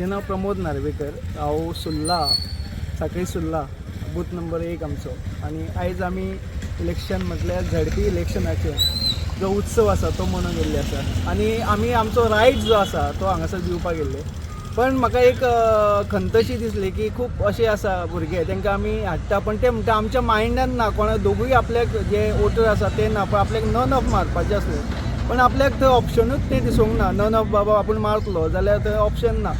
माझें नाव प्रमोद नार्वेकर। हांव Surla Sanquelim Surla booth number 1 आमचो। आनी आयज आमी इलेक्शन म्हटल्यार झडपी इलेक्शनाचे जो उत्सव आसा तो म्हणून गेल्ले आसा आनी आमी आमचो रायट जो आसा तो हांगासर दिवपाक गेल्ले। पण म्हाका एक खंतशी दिसली की खूब अशे आसा भुरगे तांकां आमी हाडटा पण ते म्हणटा आमच्या मायंडान ना, कोणा दोगूय आपल्याक जे वोटर आसा ते ना, पण आपल्याक नन ऑफ मारपाचें आसलें। पण आपल्याक थंय ऑप्शनूच ते दिसूंक ना, नन ऑफ बाबा आपूण मारतलो जाल्यार थंय ऑप्शन ना।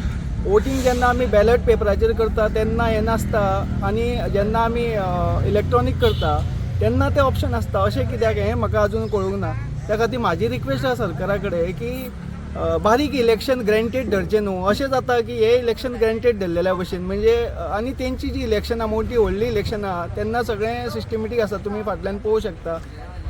वोटींग जेन्ना आमी बॅलट पेपराचेर करता तेन्ना हें नासता आनी जेन्ना आमी इलेक्ट्रॉनीक करता तेन्ना तें ऑप्शन आसता। अशें कित्याक हें म्हाका अजून कळूंक ना। त्या खातीर म्हाजी रिक्वेस्ट आसा सरकारा कडेन की बारीक इलेक्शन ग्रँटेड धरचें न्हू। अशें जाता की हे इलेक्शन ग्रँटेड धरलेल्या भशेन म्हणजे आनी तेंची जी इलेक्शनां मोठी व्हडली इलेक्शनां तेन्ना सगळें सिस्टमॅटीक आसा, तुमी फाटल्यान पळोवंक शकता।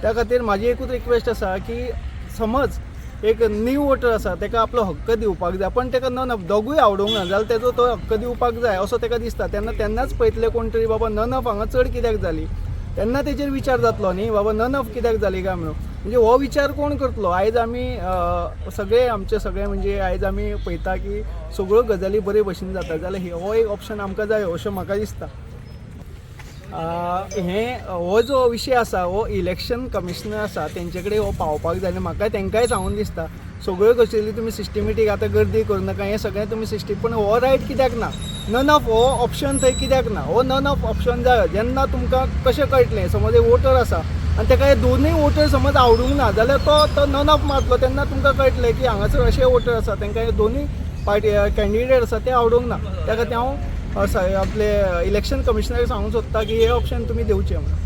त्या खातीर म्हाजी एकूच रिक्वेस्ट आसा की समज एक न्यू वोटर आसा ताका आपलो हक्क दिवपाक जाय, पण ताका नन ऑफ दोगूय आवडूंक ना जाल्यार तेजो तो हक्क दिवपाक जाय असो ताका दिसता। तेन्नाच पळयतले कोण तरी बाबा नन ऑफ हांगा चड कित्याक जाली, तेन्ना तेजेर विचार जातलो न्ही बाबा नन ऑफ कित्याक जाली काय म्हणून। म्हणजे हो विचार कोण करतलो? आयज आमी सगळे आमचे सगळे म्हणजे आयज आमी पळयता की सगळ्यो गजाली बरे भशेन जाता, जाल्यार हो एक ऑप्शन आमकां जाय अशें म्हाका दिसता। हो जो विशय आसा हो इलेक्शन कमिशनर आसा तेंचे कडेन हो पावपाक जाय आनी म्हाका तेंकाय सांगून दिसता सगळ्यो गजाली तुमी सिस्टमॅटीक आतां गर्दी करूं नाका, हें सगळें तुमी पण हो रायट कित्याक ना? नन ऑफ हो ऑप्शन थंय कित्याक ना? हो नन ऑफ ऑप्शन जाय जेन्ना तुमकां कशें कळटलें समज एक वोटर आसा आनी ताका हे दोनूय वोटर समज आवडूंक ना जाल्यार तो नन ऑफ मारतलो, तेन्ना तुमकां कळटलें की हांगासर अशे वोटर आसा तांकां हे दोनूय पार्टी कॅन्डिडेट आसा ते आवडूंक ना। त्या खातीर हांव आपले इलेक्शन कमिशनराक सांगूंक सोदता की हे ऑप्शन तुमी दिवचें म्हणून।